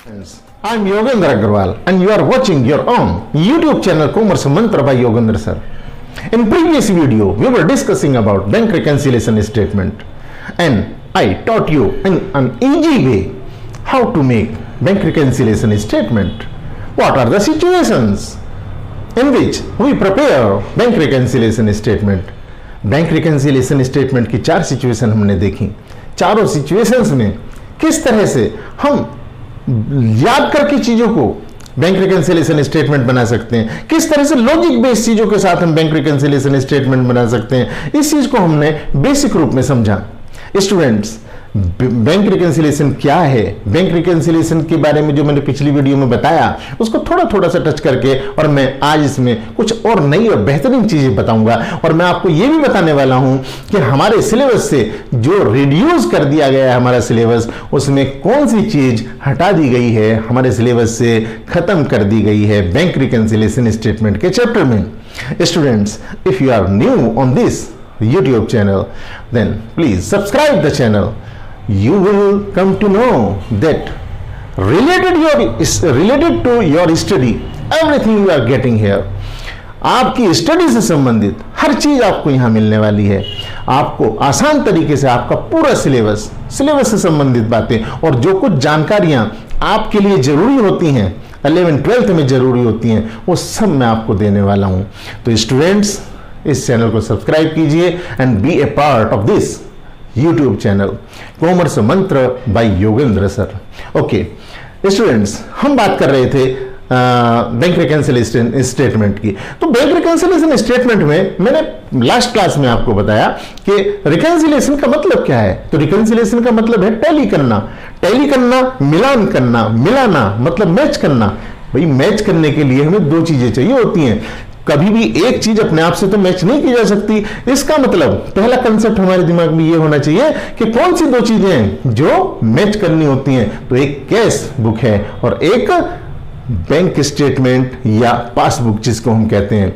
Friends, I'm Yogendra Agarwal and you are watching your own YouTube channel Commerce Mantra by Yogendra sir. In previous video, we were discussing about bank reconciliation statement and I taught you in an easy way how to make bank reconciliation statement. What are the situations in which we prepare bank reconciliation statement? Bank reconciliation statement की 4 situation हमने देखी। चारों situations में किस तरह से हम याद करके चीजों को बैंक रिकन्सिलिएशन स्टेटमेंट बना सकते हैं, किस तरह से लॉजिक बेस्ड चीजों के साथ हम बैंक रिकन्सिलिएशन स्टेटमेंट बना सकते हैं, इस चीज को हमने बेसिक रूप में समझा। स्टूडेंट्स, बैंक रिकन्सिलिएशन क्या है, बैंक रिकन्सिलिएशन के बारे में जो मैंने पिछली वीडियो में बताया उसको थोड़ा थोड़ा सा टच करके और मैं आज इसमें कुछ और नई और बेहतरीन चीजें बताऊंगा। और मैं आपको ये भी बताने वाला हूं कि हमारे सिलेबस से जो रिड्यूस कर दिया गया है हमारा सिलेबस, उसमें कौन सी चीज हटा दी गई है, हमारे सिलेबस से खत्म कर दी गई है बैंक रिकन्सिलिएशन स्टेटमेंट के चैप्टर में। Students, if you are new on this YouTube channel, then please subscribe the channel. You will come to know that related to your study, everything you are getting here. आपकी study से संबंधित हर चीज आपको यहाँ मिलने वाली है। आपको आसान तरीके से आपका पूरा सिलेबस से संबंधित बातें और जो कुछ जानकारियां आपके लिए जरूरी होती हैं, 11th-12th में जरूरी होती हैं, वो सब मैं आपको देने वाला हूं। तो स्टूडेंट्स, इस चैनल को सब्सक्राइब कीजिए and be a part of this YouTube channel commerce Mantra by Yogendra sir. Okay students, हम बात कर रहे थे बैंक रिकन्सिलिएशन स्टेटमेंट की। तो बैंक रिकन्सिलिएशन स्टेटमेंट में मैंने लास्ट क्लास में आपको बताया कि रिकन्सिलिएशन का मतलब क्या है। तो रिकन्सिलिएशन का मतलब है टैली करना, मिलान करना, मिलाना मतलब मैच करना। भाई, मैच करने के लिए हमें 2 चीजें चाहिए होती हैं। कभी भी एक चीज अपने आप से तो मैच नहीं की जा सकती। इसका मतलब पहला कंसेप्ट हमारे दिमाग में ये होना चाहिए कि कौन सी 2 चीजें हैं जो मैच करनी होती हैं। तो एक कैश बुक है और एक बैंक स्टेटमेंट या पासबुक जिसको हम कहते हैं।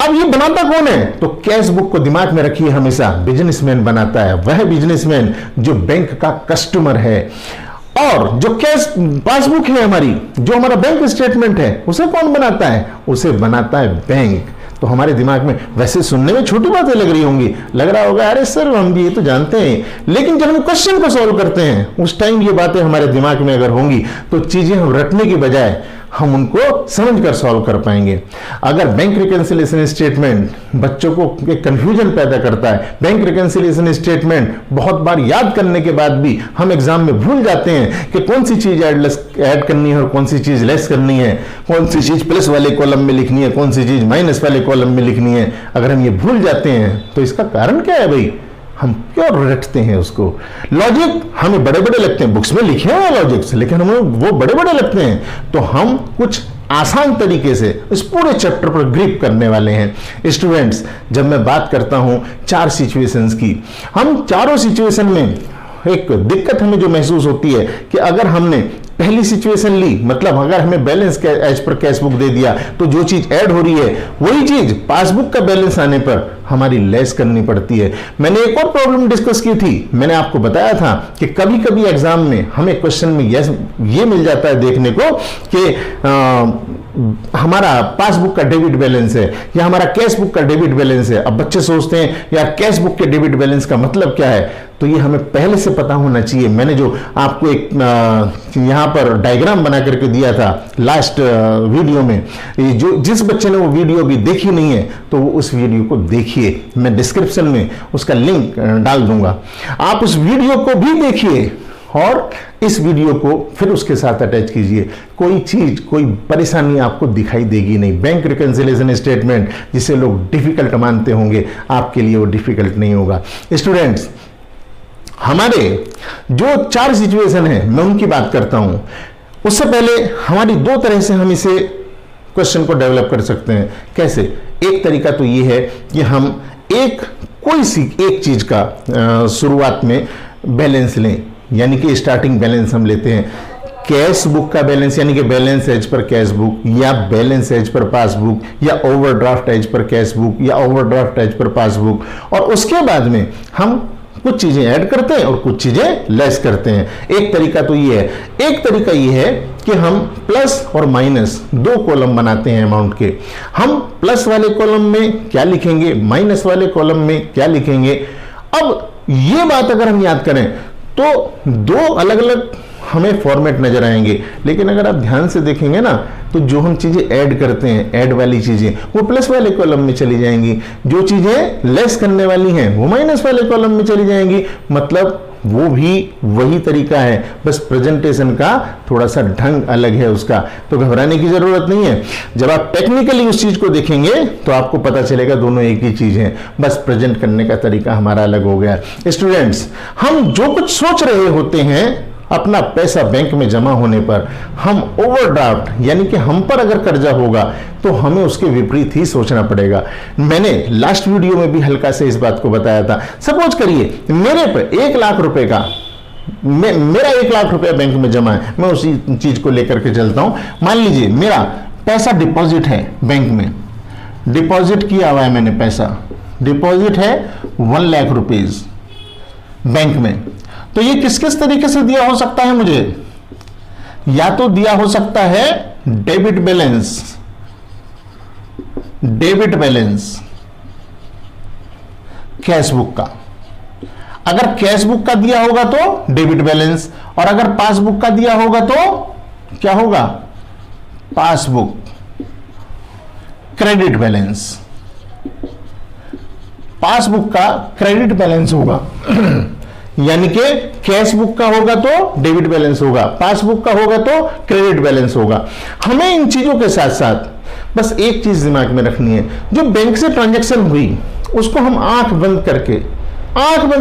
अब ये बनाता कौन है? तो कैश बुक को दिमाग में रखिए, हमेशा बिजनेसमैन बनाता है। वह बिजनेसमैन जो बैंक का कस्टमर है। और जो कैश पासबुक है हमारी, जो हमारा बैंक स्टेटमेंट है, उसे कौन बनाता है? उसे बनाता है बैंक। तो हमारे दिमाग में वैसे सुनने में छोटी बातें लग रही होंगी, लग रहा होगा अरे सर हम भी ये तो जानते हैं, लेकिन जब हम क्वेश्चन को सॉल्व करते हैं उस टाइम ये बातें हमारे दिमाग में अगर होंगी तो चीजें हम रटने की बजाय हम उनको समझकर सॉल्व कर पाएंगे। अगर बैंक रिकन्सिलिएशन स्टेटमेंट बच्चों को एक कंफ्यूजन पैदा करता है, बैंक रिकन्सिलिएशन स्टेटमेंट बहुत बार याद करने के बाद भी हम एग्जाम में भूल जाते हैं कि कौन सी चीज ऐड करनी है और कौन सी चीज लेस करनी है, कौन सी चीज प्लस वाले कॉलम में लिखनी है, कौन सी चीज माइनस वाले कॉलम में लिखनी है। अगर हम ये भूल जाते हैं तो इसका कारण क्या है? भाई, हम क्यों रटते हैं उसको? लॉजिक हमें बड़े बड़े लगते हैं, बुक्स में लिखे हुए लॉजिक्स, लेकिन हमें वो बड़े बड़े लगते हैं। तो हम कुछ आसान तरीके से इस पूरे चैप्टर पर ग्रिप करने वाले हैं। स्टूडेंट्स, जब मैं बात करता हूं 4 सिचुएशंस की, हम चारों सिचुएशन में एक दिक्कत हमें जो महसूस होती है कि अगर हमने पहली सिचुएशन ली, मतलब अगर हमें बैलेंस एज पर कैश बुक दे दिया, तो जो चीज ऐड हो रही है वही चीज पासबुक का बैलेंस आने पर हमारी लेस करनी पड़ती है। मैंने एक और प्रॉब्लम डिस्कस की थी, मैंने आपको बताया था कि कभी कभी एग्जाम में हमें क्वेश्चन में ये मिल जाता है देखने को कि हमारा पासबुक का डेबिट बैलेंस है या हमारा कैश बुक का डेबिट बैलेंस है। अब बच्चे सोचते हैं यार कैश बुक के डेबिट बैलेंस का मतलब क्या है? तो ये हमें पहले से पता होना चाहिए। मैंने जो आपको एक यहाँ पर डायग्राम बना करके दिया था लास्ट वीडियो में, जो जिस बच्चे ने वो वीडियो भी देखी नहीं है तो वो उस वीडियो को देखिए, मैं डिस्क्रिप्शन में उसका लिंक डाल दूंगा। आप उस वीडियो को भी देखिए और इस वीडियो को फिर उसके साथ अटैच कीजिए। कोई चीज, कोई परेशानी आपको दिखाई देगी नहीं। बैंक रिकन्सिलिएशन स्टेटमेंट जिसे लोग डिफिकल्ट मानते होंगे, आपके लिए वो डिफिकल्ट नहीं होगा। स्टूडेंट्स, हमारे जो 4 सिचुएशन है मैं उनकी बात करता हूं। उससे पहले हमारी 2 तरह से हम इसे क्वेश्चन को डेवलप कर सकते हैं। कैसे? एक तरीका तो ये है कि हम कोई सी एक चीज का शुरुआत में बैलेंस लें, यानी कि स्टार्टिंग बैलेंस हम लेते हैं कैश बुक का बैलेंस, यानी कि बैलेंस एज पर कैश बुक या बैलेंस एज पर पासबुक या ओवरड्राफ्ट एज पर कैश बुक या ओवरड्राफ्ट एज पर पासबुक। और उसके बाद में हम कुछ चीजें ऐड करते हैं और कुछ चीजें लेस करते हैं। एक तरीका तो ये है। एक तरीका ये है कि हम प्लस और माइनस दो कॉलम बनाते हैं अमाउंट के। हम प्लस वाले कॉलम में क्या लिखेंगे, माइनस वाले कॉलम में क्या लिखेंगे। अब ये बात अगर हम याद करें तो दो अलग अलग हमें फॉर्मेट नजर आएंगे, लेकिन अगर आप ध्यान से देखेंगे ना तो जो हम चीजें ऐड करते हैं, ऐड वाली चीजें वो प्लस वाले कॉलम में चली जाएंगी, जो चीजें लेस करने वाली हैं वो माइनस वाले कॉलम में चली जाएंगी। मतलब वो भी वही तरीका है, बस प्रेजेंटेशन का थोड़ा सा ढंग अलग है उसका, तो घबराने की जरूरत नहीं है। जब आप टेक्निकली उस चीज को देखेंगे तो आपको पता चलेगा दोनों एक ही चीज है, बस प्रेजेंट करने का तरीका हमारा अलग हो गया। स्टूडेंट्स, हम जो कुछ सोच रहे होते हैं अपना पैसा बैंक में जमा होने पर, हम ओवरड्राफ्ट यानी कि हम पर अगर कर्जा होगा तो हमें उसके विपरीत ही सोचना पड़ेगा। मैंने लास्ट वीडियो में भी हल्का से इस बात को बताया था। सपोज करिए मेरे पर 1 लाख रुपए का मेरा 1 लाख रुपया बैंक में जमा है, मैं उसी चीज को लेकर के चलता हूं। मान लीजिए मेरा पैसा डिपॉजिट है बैंक में, डिपॉजिट किया हुआ है मैंने पैसा, डिपॉजिट है 1 लाख रुपीज बैंक में। तो ये किस किस तरीके से दिया हो सकता है मुझे, या तो दिया हो सकता है debit balance, debit balance cash book का। अगर कैश बुक का दिया होगा तो डेबिट बैलेंस, और अगर पासबुक का दिया होगा तो क्या होगा, पासबुक क्रेडिट बैलेंस। पासबुक का क्रेडिट बैलेंस होगा यानी कि कैश बुक का होगा तो डेबिट बैलेंस होगा, पासबुक का होगा तो क्रेडिट बैलेंस होगा। हमें इन चीजों के साथ साथ बस एक चीज दिमाग में रखनी है, जो बैंक से ट्रांजैक्शन हुई उसको हम आंख बंद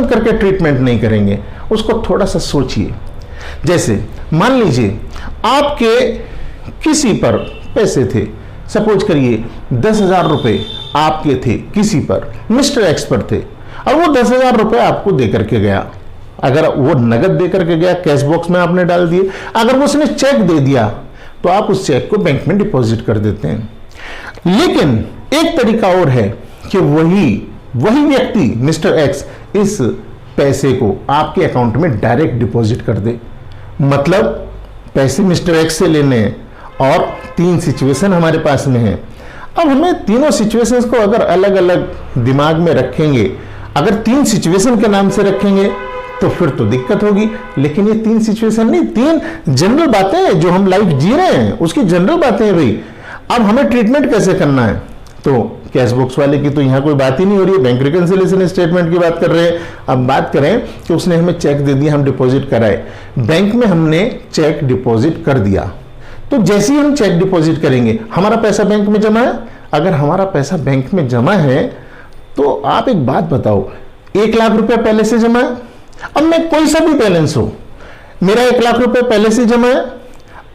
करके ट्रीटमेंट नहीं करेंगे, उसको थोड़ा सा सोचिए। जैसे मान लीजिए आपके किसी पर पैसे थे, सपोज करिए 10,000 रुपए आपके थे किसी पर, मिस्टर एक्स पर थे, और वो 10,000 रुपए आपको देकर के गया। अगर वो नगद देकर के गया, कैश बॉक्स में आपने डाल दिए, अगर वो उसने चेक दे दिया तो आप उस चेक को बैंक में डिपॉजिट कर देते हैं। लेकिन एक तरीका और है कि वही व्यक्ति मिस्टर एक्स इस पैसे को आपके अकाउंट में डायरेक्ट डिपॉजिट कर दे। मतलब पैसे मिस्टर एक्स से लेने हैं और 3 सिचुएशन हमारे पास में है। अब हमें तीनों सिचुएशंस को अगर अलग अलग दिमाग में रखेंगे, अगर 3 सिचुएशन के नाम से रखेंगे तो फिर तो दिक्कत होगी। लेकिन ये 3 सिचुएशन नहीं, 3 जनरल बातें हैं जो हम लाइफ जी रहे हैं, उसकी जनरल बातें हैं भाई। अब हमें ट्रीटमेंट कैसे करना है, तो कैश बॉक्स वाले की तो यहां कोई बात ही नहीं हो रही है, बैंक रिकंसिलिएशन स्टेटमेंट की बात कर रहे हैं। अब बात करें कि उसने हमें चेक दे दिया, हम डिपॉजिट कराए, बैंक में हमने चेक डिपॉजिट कर दिया, तो जैसे ही हम चेक डिपॉजिट करेंगे हमारा पैसा बैंक में जमा है। अगर हमारा पैसा बैंक में जमा है तो आप एक बात बताओ, 1 लाख रुपया पहले से जमा है, अब मैं कोई सा भी बैलेंस हो, मेरा 1 लाख रुपया पहले से जमा है,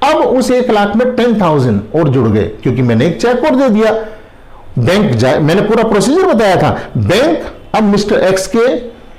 अब उस 1 लाख में 10,000 और जुड़ गए क्योंकि मैंने एक चेक और दे दिया। बैंक मैंने पूरा प्रोसीजर बताया था, बैंक अब मिस्टर एक्स के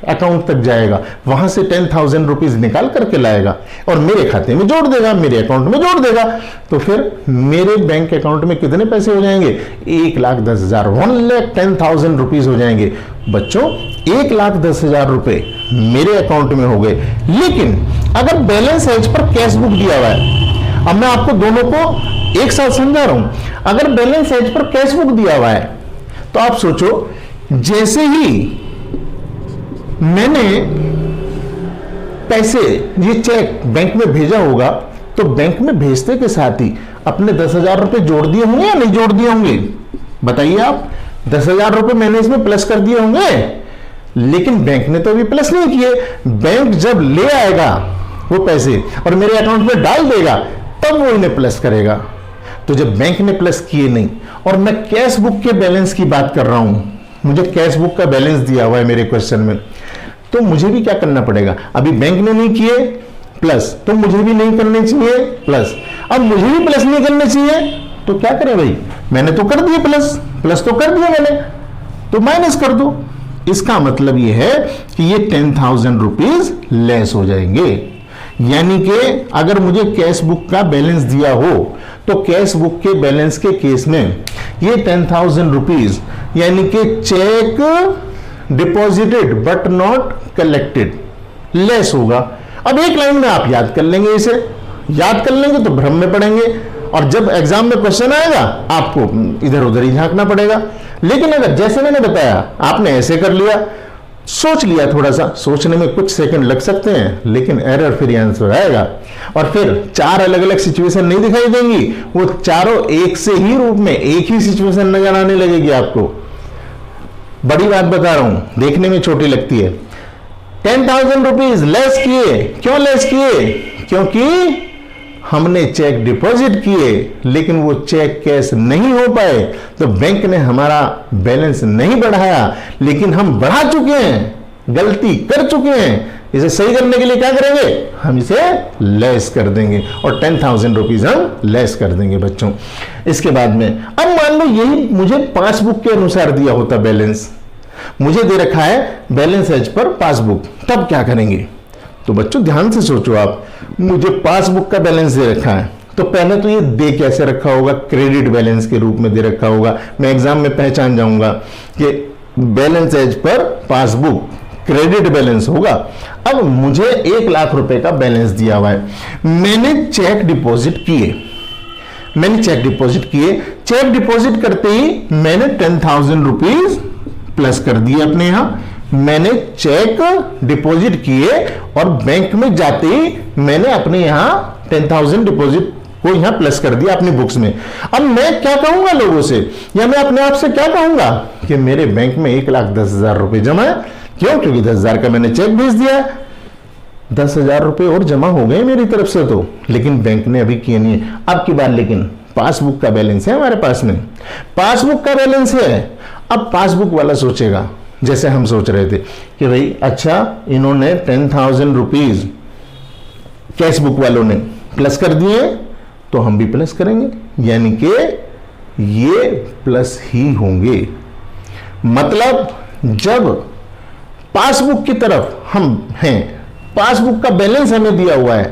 अकाउंट तक जाएगा, वहां से 10,000 रुपीज निकाल करके लाएगा और मेरे खाते में जोड़ देगा, मेरे अकाउंट में जोड़ देगा। तो फिर मेरे बैंक अकाउंट में कितने पैसे हो जाएंगे, 1,10,000, 1,10,000 रुपीज हो जाएंगे। बच्चों 1,10,000 रुपए मेरे अकाउंट में हो गए। लेकिन अगर बैलेंस एज पर कैश बुक दिया हुआ है, अब मैं आपको दोनों को एक साथ समझा रहा हूं। अगर बैलेंस एज पर कैश बुक दिया हुआ है तो आप सोचो, जैसे ही मैंने पैसे ये चेक बैंक में भेजा होगा तो बैंक में भेजते के साथ ही अपने 10,000 रुपए जोड़ दिए होंगे या नहीं जोड़ दिए होंगे, बताइए आप। 10,000 रुपए मैंने इसमें प्लस कर दिए होंगे, लेकिन बैंक ने तो अभी प्लस नहीं किए। बैंक जब ले आएगा वो पैसे और मेरे अकाउंट में डाल देगा तब वो इन्हें प्लस करेगा। तो जब बैंक ने प्लस किए नहीं, और मैं कैश बुक के बैलेंस की बात कर रहा हूं, मुझे कैश बुक का बैलेंस दिया हुआ है मेरे क्वेश्चन में, तो मुझे भी क्या करना पड़ेगा, अभी बैंक ने नहीं किए प्लस, तो मुझे भी नहीं करने चाहिए प्लस। अब मुझे भी प्लस नहीं करने चाहिए तो क्या करें भाई, मैंने तो कर दिए प्लस तो कर दिया मैंने, तो माइनस कर दो। इसका मतलब यह है कि ये 10,000 रुपीज लेस हो जाएंगे। यानी कि अगर मुझे कैश बुक का बैलेंस दिया हो तो कैश बुक के बैलेंस के केस में ये 10,000 रुपीज यानी कि check deposited but not collected, less होगा। अब एक लाइन में आप याद कर लेंगे, इसे याद कर लेंगे तो भ्रम में पड़ेंगे, और जब एग्जाम में क्वेश्चन आएगा आपको इधर उधर ही झांकना पड़ेगा। लेकिन अगर जैसे मैंने बताया आपने ऐसे कर लिया, सोच लिया, थोड़ा सा सोचने में कुछ सेकंड लग सकते हैं, लेकिन एरर फ्री आंसर आएगा, और फिर चार अलग अलग सिचुएशन नहीं दिखाई देंगी, वो चारों एक से ही रूप में एक ही सिचुएशन नजर आने लगेगी आपको। बड़ी बात बता रहा हूं, देखने में छोटी लगती है। 10,000 रुपीज लेस किए, क्यों लेस किए? क्योंकि हमने चेक डिपॉजिट किए लेकिन वो चेक कैश नहीं हो पाए, तो बैंक ने हमारा बैलेंस नहीं बढ़ाया, लेकिन हम बढ़ा चुके हैं, गलती कर चुके हैं। इसे सही करने के लिए क्या करेंगे? हम इसे लेस कर देंगे, और 10,000 रुपीज हम लेस कर देंगे बच्चों। इसके बाद में अब मान लो यही मुझे पासबुक के अनुसार दिया होता बैलेंस, मुझे दे रखा है बैलेंस एज पर पासबुक, तब क्या करेंगे? तो बच्चों ध्यान से सोचो आप, मुझे पासबुक का बैलेंस दे रखा है, तो पहले तो ये दे कैसे रखा होगा? क्रेडिट बैलेंस के रूप में दे रखा होगा। मैं एग्जाम में पहचान जाऊंगा कि balance as per passbook credit balance होगा। अब मुझे 1 लाख रुपए का बैलेंस दिया हुआ है, मैंने चेक डिपॉजिट किए, चेक डिपॉजिट करते ही मैंने 10,000 रुपीज प्लस कर दिए अपने यहां। मैंने चेक डिपॉजिट किए और बैंक में जाते ही मैंने अपने यहां 10,000 डिपॉजिट को यहां प्लस कर दिया अपनी बुक्स में। अब मैं क्या कहूंगा लोगों से, या मैं अपने आप से क्या कहूंगा कि मेरे बैंक में 1,10,000 रुपए जमा है। क्यों? क्योंकि 10,000 का मैंने चेक भेज दिया है, 10,000 रुपए और जमा हो गए मेरी तरफ से, तो लेकिन बैंक ने अभी किए नहीं है। अब की बार लेकिन पासबुक का बैलेंस है हमारे पास में, पासबुक का बैलेंस है। अब पासबुक वाला सोचेगा जैसे हम सोच रहे थे कि भाई अच्छा इन्होंने 10,000 रुपीज कैश बुक वालों ने प्लस कर दिए, तो हम भी प्लस करेंगे, यानी कि ये प्लस ही होंगे। मतलब जब पासबुक की तरफ हम हैं, पासबुक का बैलेंस हमें दिया हुआ है,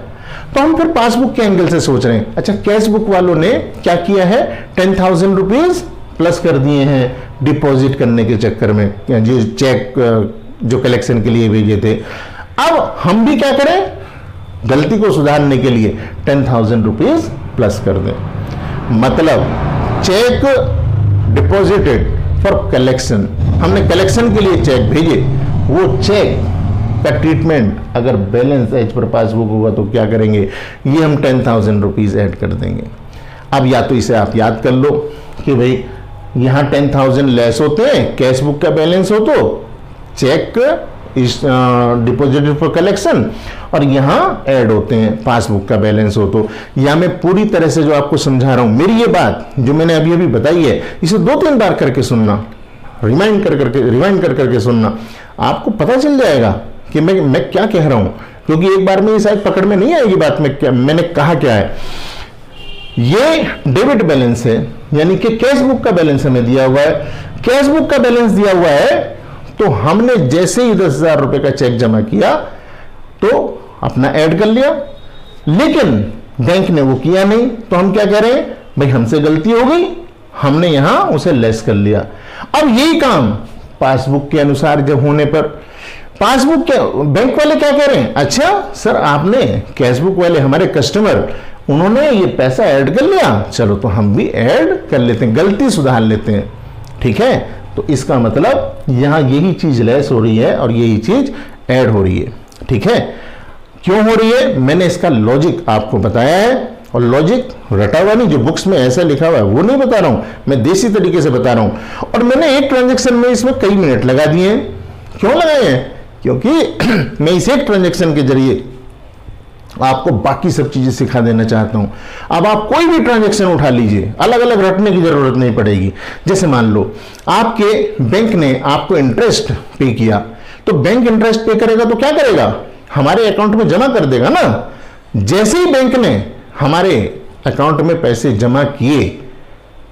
तो हम फिर पासबुक के एंगल से सोच रहे हैं। अच्छा कैश बुक वालों ने क्या किया है? 10,000 रुपीज प्लस कर दिए हैं डिपॉजिट करने के चक्कर में, जो चेक जो कलेक्शन के लिए भेजे थे। अब हम भी क्या करें? गलती को सुधारने के लिए 10,000 रुपीज प्लस कर दें। मतलब चेक डिपॉजिटेड फॉर कलेक्शन, हमने कलेक्शन के लिए चेक भेजे, वो चेक का ट्रीटमेंट अगर बैलेंस एज पर पासबुक होगा तो क्या करेंगे? ये हम 10,000 रुपीज ऐड कर देंगे। अब या तो इसे आप याद कर लो कि भाई यहां 10,000 लेस होते हैं, कैश बुक का बैलेंस हो तो चेक डिपॉजिटेड फॉर कलेक्शन, और यहां ऐड होते हैं पासबुक का बैलेंस हो तो। या मैं पूरी तरह से जो आपको समझा रहा हूं, मेरी ये बात जो मैंने अभी अभी बताई है, इसे 2-3 बार करके सुनना, रिवाइंड कर करके सुनना, आपको पता चल जाएगा कि मैं क्या कह रहा हूं, क्योंकि एक बार में ये शायद पकड़ में नहीं आएगी बात में क्या मैंने कहा क्या है। ये डेबिट बैलेंस है, यानी कि कैश बुक का बैलेंस हमें दिया हुआ है। कैश बुक का बैलेंस दिया हुआ है तो हमने जैसे ही 10,000 रुपए का चेक जमा किया तो अपना ऐड कर लिया, लेकिन बैंक ने वो किया नहीं, तो हम क्या कह रहे हैं? भाई हमसे गलती हो गई, हमने यहां उसे लेस कर लिया। अब यही काम पासबुक के अनुसार जब होने पर, पासबुक के बैंक वाले क्या कह रहे हैं? अच्छा सर आपने कैशबुक वाले हमारे कस्टमर उन्होंने ये पैसा ऐड कर लिया, चलो तो हम भी ऐड कर लेते हैं, गलती सुधार लेते हैं, ठीक है। तो इसका मतलब यहां यही चीज लेस हो रही है और यही चीज ऐड हो रही है, ठीक है। क्यों हो रही है मैंने इसका लॉजिक आपको बताया है, और लॉजिक रटा हुआ नहीं, जो बुक्स में ऐसा लिखा हुआ है वो नहीं बता रहा हूं, मैं देसी तरीके से बता रहा हूं। और मैंने एक ट्रांजैक्शन में इसमें कई मिनट लगा दिए हैं। क्यों लगाए हैं? क्योंकि मैं इस एक ट्रांजैक्शन के जरिए आपको बाकी सब चीजें सिखा देना चाहता हूं। अब आप कोई भी ट्रांजैक्शन उठा लीजिए, अलग अलग रटने की जरूरत नहीं पड़ेगी। जैसे मान लो आपके बैंक ने आपको इंटरेस्ट पे किया, तो बैंक इंटरेस्ट पे करेगा तो क्या करेगा? हमारे अकाउंट में जमा कर देगा ना। जैसे ही बैंक ने हमारे अकाउंट में पैसे जमा किए,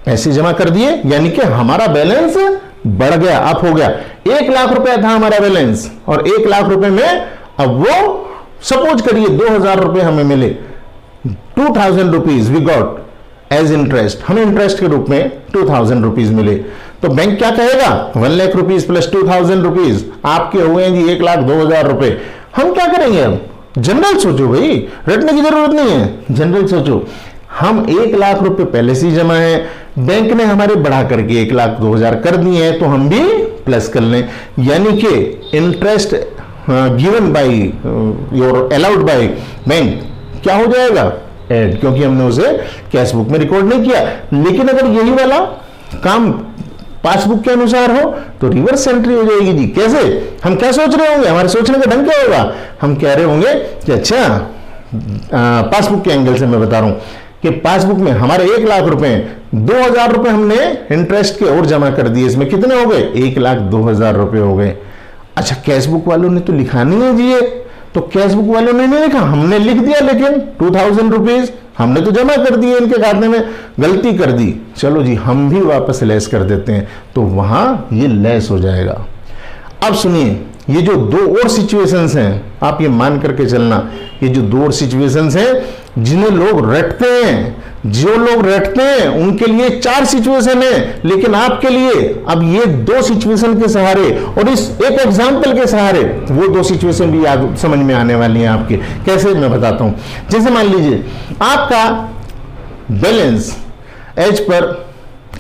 पैसे जमा कर दिए, यानी कि हमारा बैलेंस बढ़ गया, अप हो गया। 1 लाख रुपया था हमारा बैलेंस, और 1 लाख रुपए में अब वो सपोज करिए 2,000 रुपए हमें मिले, 2,000 rupees we got, as interest, हमें इंटरेस्ट के रूप में 2000 रुपीज मिले, तो बैंक क्या कहेगा 1 लाख रुपीज प्लस 2000 रुपीज आपके हुए हैं जी 1,02,000 रुपए। हम क्या करेंगे अब, जनरल सोचो भाई, रटने की जरूरत नहीं है, जनरल सोचो। हम 1 लाख रुपए पहले से जमा है, बैंक ने हमारे बढ़ा करके 1,02,000 कर दिए हैं, तो हम भी प्लस कर लें, यानी कि interest given by your allowed by bank क्या हो जाएगा ऐड, क्योंकि हमने उसे कैश बुक में रिकॉर्ड नहीं किया। लेकिन अगर यही वाला काम पासबुक के अनुसार हो तो रिवर्स एंट्री हो जाएगी जी। कैसे, हम क्या सोच रहे होंगे, हमारे सोचने का ढंग क्या होगा, हम कह रहे होंगे कि अच्छा पासबुक के एंगल से मैं बता रहा हूं कि पासबुक में हमारे 1 लाख रुपए 2,000 रुपए हमने इंटरेस्ट के और जमा कर दिए, इसमें कितने हो गए 1,02,000 रुपए हो गए। अच्छा कैश बुक वालों ने तो लिखा नहीं है जी ये, तो कैश बुक वालों ने नहीं लिखा, हमने लिख दिया, लेकिन 2,000 रुपीज हमने तो जमा कर दिए इनके खाते में, गलती कर दी, चलो जी हम भी वापस लेस कर देते हैं, तो वहां ये लेस हो जाएगा। अब सुनिए, ये जो 2 और सिचुएशंस हैं, आप ये मान करके चलना, ये जो 2 और सिचुएशंस हैं जिन्हें लोग रटते हैं, जो लोग रटते हैं उनके लिए 4 सिचुएशन है, लेकिन आपके लिए अब ये 2 सिचुएशन के सहारे और इस एक एग्जांपल के सहारे वो 2 सिचुएशन भी याद समझ में आने वाली हैं आपके। कैसे, मैं बताता हूं। जैसे मान लीजिए आपका बैलेंस एज पर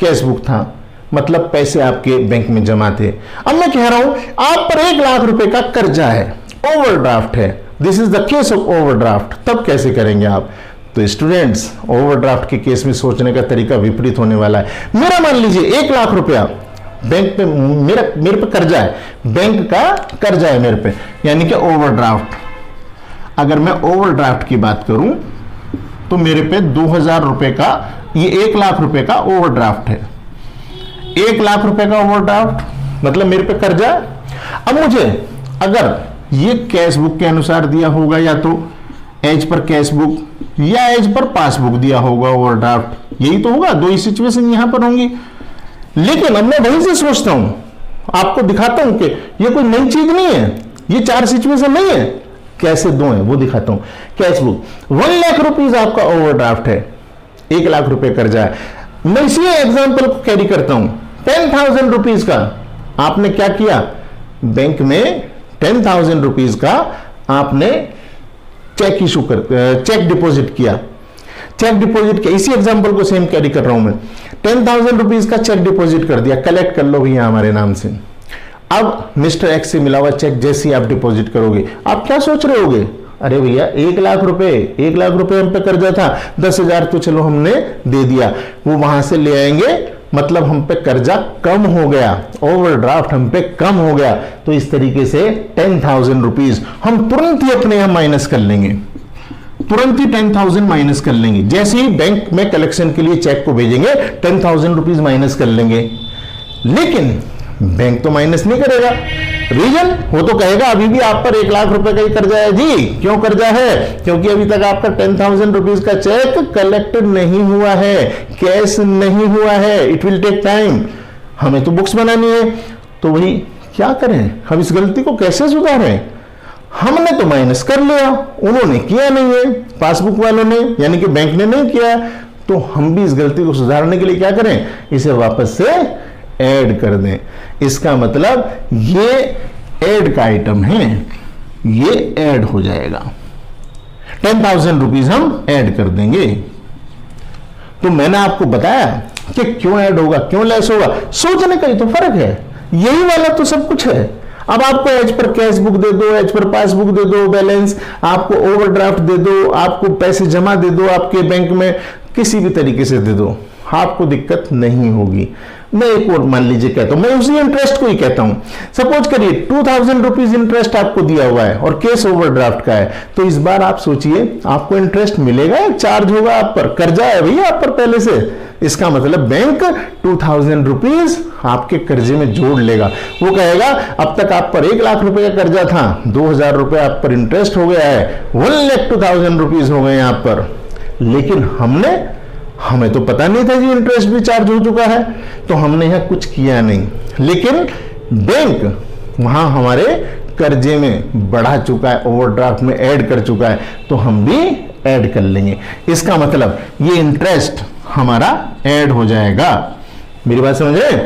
कैश बुक था, मतलब पैसे आपके बैंक में जमा थे। अब मैं कह रहा हूं आप पर 1 लाख रुपए का कर्जा है, ओवरड्राफ्ट है, this is the case of overdraft. तब कैसे करेंगे आप, तो स्टूडेंट्स ओवरड्राफ्ट के केस में सोचने का तरीका विपरीत होने वाला है। मेरा मान लीजिए 1 लाख रुपया बैंक पे मेरे पे कर्जा है, बैंक का कर्जा है मेरे पे, यानी कि ओवरड्राफ्ट। अगर मैं ओवरड्राफ्ट की बात करूं तो मेरे पे 2,000 रुपए का, ये 1 लाख रुपए का ओवरड्राफ्ट है, 1 लाख रुपए का ओवरड्राफ्ट मतलब मेरे पे कर्जा। अब मुझे अगर ये कैश बुक के अनुसार दिया होगा, या तो एज पर कैश बुक या एज पर पासबुक दिया होगा ओवरड्राफ्ट, यही तो होगा, 2 ही सिचुएशन यहां पर होंगी। लेकिन अब मैं वहीं से सोचता हूं, आपको दिखाता हूं कि ये कोई नई चीज नहीं है, ये 4 सिचुएशन नहीं है, कैसे 2 है वो दिखाता हूं। कैश बुक 1 लाख रुपीज आपका ओवरड्राफ्ट है, 1 लाख रुपए कर्जा है। मैं इसी एग्जाम्पल को कैरी करता हूं, 10,000 रुपीज का आपने क्या किया, बैंक में 10,000 रुपीज का आपने चेक इशू कर, चेक डिपॉजिट किया, चेक डिपॉजिट किया, इसी एग्जांपल को सेम कैरी कर रहा हूं मैं। 10,000 रुपीज का चेक डिपॉजिट कर दिया, कलेक्ट कर लो भैया हमारे नाम से। अब मिस्टर एक्स से मिला हुआ चेक जैसे ही आप डिपॉजिट करोगे, आप क्या सोच रहे होगे, अरे भैया 1 लाख रुपए, 1 लाख रुपए हम पे कर्जा था, 10,000 तो चलो हमने दे दिया, वो वहां से ले आएंगे, मतलब हम पे कर्जा कम हो गया, ओवरड्राफ्ट हम पे कम हो गया। तो इस तरीके से 10,000 रुपीज हम तुरंत ही अपने यहां माइनस कर लेंगे, तुरंत ही 10,000 माइनस कर लेंगे। जैसे ही बैंक में कलेक्शन के लिए चेक को भेजेंगे 10,000 रुपीज माइनस कर लेंगे, लेकिन बैंक तो माइनस नहीं करेगा। रीजन, वो तो कहेगा अभी भी आप पर 1 लाख रुपए का ही कर्जा है जी। क्यों कर्जा है, क्योंकि अभी तक आपका 10,000 रुपीज का चेक कलेक्ट नहीं हुआ है, कैश नहीं हुआ है, इट विल टेक टाइम, हमें तो बुक्स बनानी है। तो वही क्या करें, हम इस गलती को कैसे सुधारें, हमने तो माइनस कर लिया, उन्होंने किया नहीं है, पासबुक वालों ने यानी कि बैंक ने नहीं किया, तो हम भी इस गलती को सुधारने के लिए क्या करें, इसे वापस से ऐड कर दें। इसका मतलब ये ऐड का आइटम है, ये ऐड हो जाएगा, 10,000 रुपीज हम ऐड कर देंगे। तो मैंने आपको बताया कि क्यों ऐड होगा, क्यों लेस होगा, सोचने का ही तो फर्क है, यही वाला तो सब कुछ है। अब आपको एज पर कैश बुक दे दो, एज पर पासबुक दे दो, बैलेंस आपको ओवरड्राफ्ट दे दो, आपको पैसे जमा दे दो आपके बैंक में, किसी भी तरीके से दे दो, आपको दिक्कत नहीं होगी। मैं एक और मान लीजिए कहता हूं, मैं उसी इंटरेस्ट को ही कहता हूं, सपोज करिए 2,000 रुपीज इंटरेस्ट आपको दिया हुआ है और केस ओवरड्राफ्ट का है, तो इस बार आप सोचिए आपको इंटरेस्ट मिलेगा या चार्ज होगा आप पर, कर्जा है भैया आप पर पहले से, इसका मतलब बैंक 2,000 रुपीज आपके कर्जे में जोड़ लेगा। वो कहेगा अब तक आप पर 1 लाख रुपए का कर्जा था, 2,000 रुपए आप पर इंटरेस्ट हो गया है, 1,02,000 रुपीज हो गए आप पर, लेकिन हमें तो पता नहीं था कि इंटरेस्ट भी चार्ज हो चुका है, तो हमने यहां कुछ किया नहीं, लेकिन बैंक वहां हमारे कर्जे में बढ़ा चुका है, ओवरड्राफ्ट में ऐड कर चुका है, तो हम भी ऐड कर लेंगे। इसका मतलब ये इंटरेस्ट हमारा ऐड हो जाएगा। मेरी बात समझ रहे?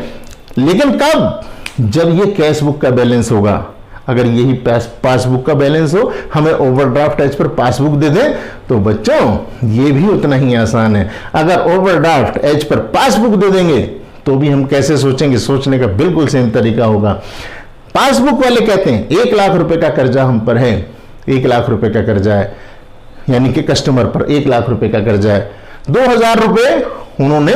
लेकिन कब? जब ये कैश बुक का बैलेंस होगा। अगर यही पासबुक का बैलेंस हो, हमें ओवरड्राफ्ट एज पर पासबुक दे दें, तो बच्चों ये भी उतना ही आसान है। अगर ओवरड्राफ्ट एज पर पासबुक दे देंगे तो भी हम कैसे सोचेंगे? सोचने का बिल्कुल सेम तरीका होगा। पासबुक वाले कहते हैं 1 लाख रुपए का कर्जा हम पर है, 1 लाख रुपए का कर्जा है, यानी कि कस्टमर पर 1 लाख रुपए का कर्जा है, 2,000 रुपए उन्होंने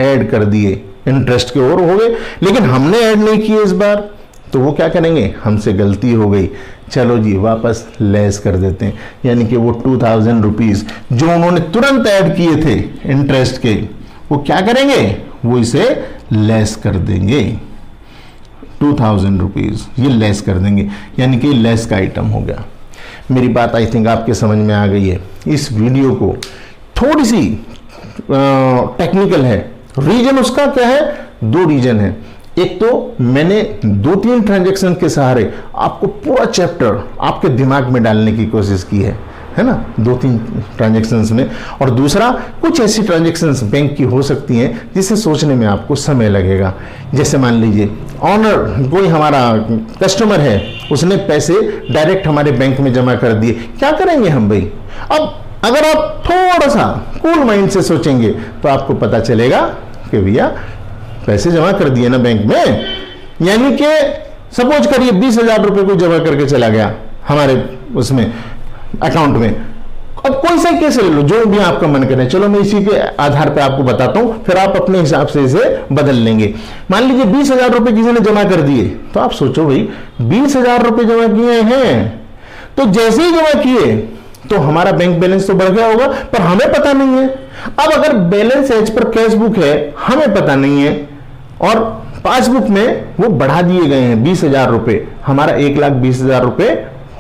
ऐड कर दिए, इंटरेस्ट के ओर हो गए, लेकिन हमने ऐड नहीं किए इस बार। तो वो क्या करेंगे? हमसे गलती हो गई, चलो जी वापस लेस कर देते हैं, यानी कि वो 2,000 रुपीज जो उन्होंने तुरंत ऐड किए थे इंटरेस्ट के, वो क्या करेंगे? वो इसे लेस कर देंगे, 2,000 रुपीज ये लेस कर देंगे, यानी कि लेस का आइटम हो गया। मेरी बात आई थिंक आपके समझ में आ गई है। इस वीडियो को थोड़ी सी टेक्निकल है। रीजन उसका क्या है? 2 रीजन है। एक तो मैंने 2-3 ट्रांजैक्शन के सहारे आपको पूरा चैप्टर आपके दिमाग में डालने की कोशिश की है ना, 2-3 ट्रांजैक्शंस में। और दूसरा, कुछ ऐसी ट्रांजैक्शंस बैंक की हो सकती हैं जिसे सोचने में आपको समय लगेगा। जैसे मान लीजिए ऑनर कोई हमारा कस्टमर है, उसने पैसे डायरेक्ट हमारे बैंक में जमा कर दिए, क्या करेंगे हम भाई? अब अगर आप थोड़ा सा कूल माइंड से सोचेंगे तो आपको पता चलेगा कि भैया पैसे जमा कर दिए ना बैंक में, यानी कि सपोज करिए 20,000 रुपए को जमा करके चला गया हमारे उसमें अकाउंट में। अब कोई सा केस ले लो, जो भी आपका मन करे, चलो मैं इसी के आधार पर आपको बताता हूं, फिर आप अपने हिसाब से इसे बदल लेंगे। मान लीजिए 20,000 रुपए किसी ने जमा कर दिए, तो आप सोचो भाई 20,000 रुपए जमा किए हैं, तो जैसे ही जमा किए तो हमारा बैंक बैलेंस तो बढ़ गया होगा, पर हमें पता नहीं है। अब अगर बैलेंस एज पर कैश बुक है, हमें पता नहीं है, और पासबुक में वो बढ़ा दिए गए हैं 20,000 रुपए, हमारा 1,20,000 रुपए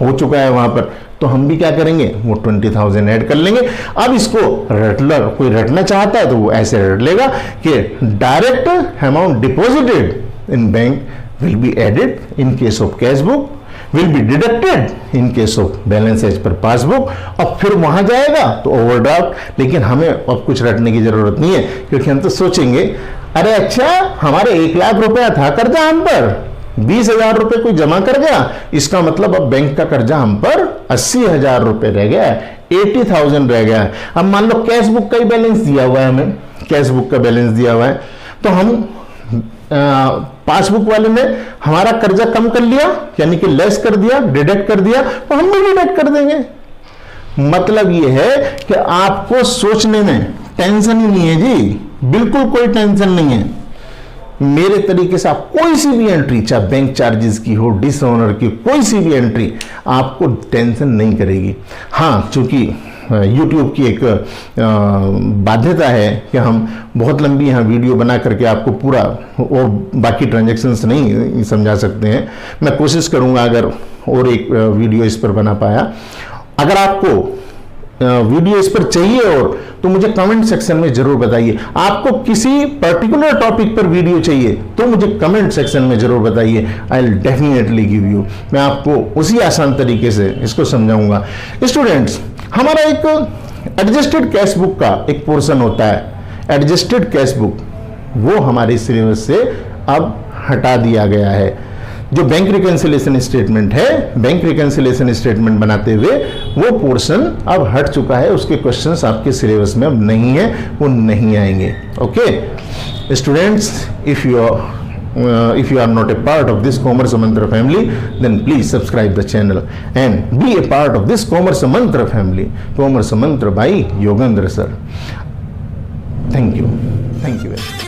हो चुका है वहां पर, तो हम भी क्या करेंगे? वो 20,000 ऐड कर लेंगे। अब इसको रटलर कोई रटना चाहता है तो वो ऐसे रट लेगा कि direct amount deposited in bank will be added in case of cash book, will be deducted in case of balance as per passbook, और फिर वहां जाएगा तो ओवरड्राफ्ट। लेकिन हमें अब कुछ रटने की जरूरत नहीं है, क्योंकि हम तो सोचेंगे अरे अच्छा हमारे 1 लाख रुपया था कर्जा हम पर, 20,000 रुपए कोई जमा कर गया, इसका मतलब अब बैंक का कर्जा हम पर 80,000 रुपए रह गया है, 80,000 रह गया है। अब मान लो कैश बुक का ही बैलेंस दिया हुआ है, हमें कैश बुक का बैलेंस दिया हुआ है, तो हम पासबुक वाले ने हमारा कर्जा कम कर लिया, यानी कि लेस कर दिया, डिडक्ट कर दिया, तो हम भी डिडक्ट कर देंगे। मतलब यह है कि आपको सोचने में टेंशन ही नहीं है जी, बिल्कुल कोई टेंशन नहीं है। मेरे तरीके से आप कोई सी भी एंट्री, चाहे बैंक चार्जेस की हो, डिसऑनर की, कोई सी भी एंट्री आपको टेंशन नहीं करेगी। हाँ, चूंकि YouTube की एक बाध्यता है कि हम बहुत लंबी यहाँ वीडियो बना करके आपको पूरा और बाकी ट्रांजैक्शंस नहीं समझा सकते हैं। मैं कोशिश करूँगा अगर और एक वीडियो इस पर बना पाया। अगर आपको वीडियो इस पर चाहिए और तो मुझे कमेंट सेक्शन में जरूर बताइए। आपको किसी पर्टिकुलर टॉपिक पर वीडियो चाहिए तो मुझे कमेंट सेक्शन में जरूर बताइए, I will definitely give you. मैं आपको उसी आसान तरीके से इसको समझाऊंगा। स्टूडेंट्स, हमारा एक एडजस्टेड कैश बुक का एक पोर्शन होता है, एडजस्टेड कैश बुक, वो हमारे सिलेबस से अब हटा दिया गया है। जो बैंक रिकंसिलिएशन स्टेटमेंट है, बैंक रिकंसिलिएशन स्टेटमेंट बनाते हुए वो पोर्शन अब हट चुका है, उसके क्वेश्चंस आपके सिलेबस में अब नहीं है, वो नहीं आएंगे। Okay students, if you are not a part of this Commerce Mantra family, then please subscribe the channel and be a part of this Commerce Mantra family. Commerce Mantra by Yogendra sir. Thank you very much.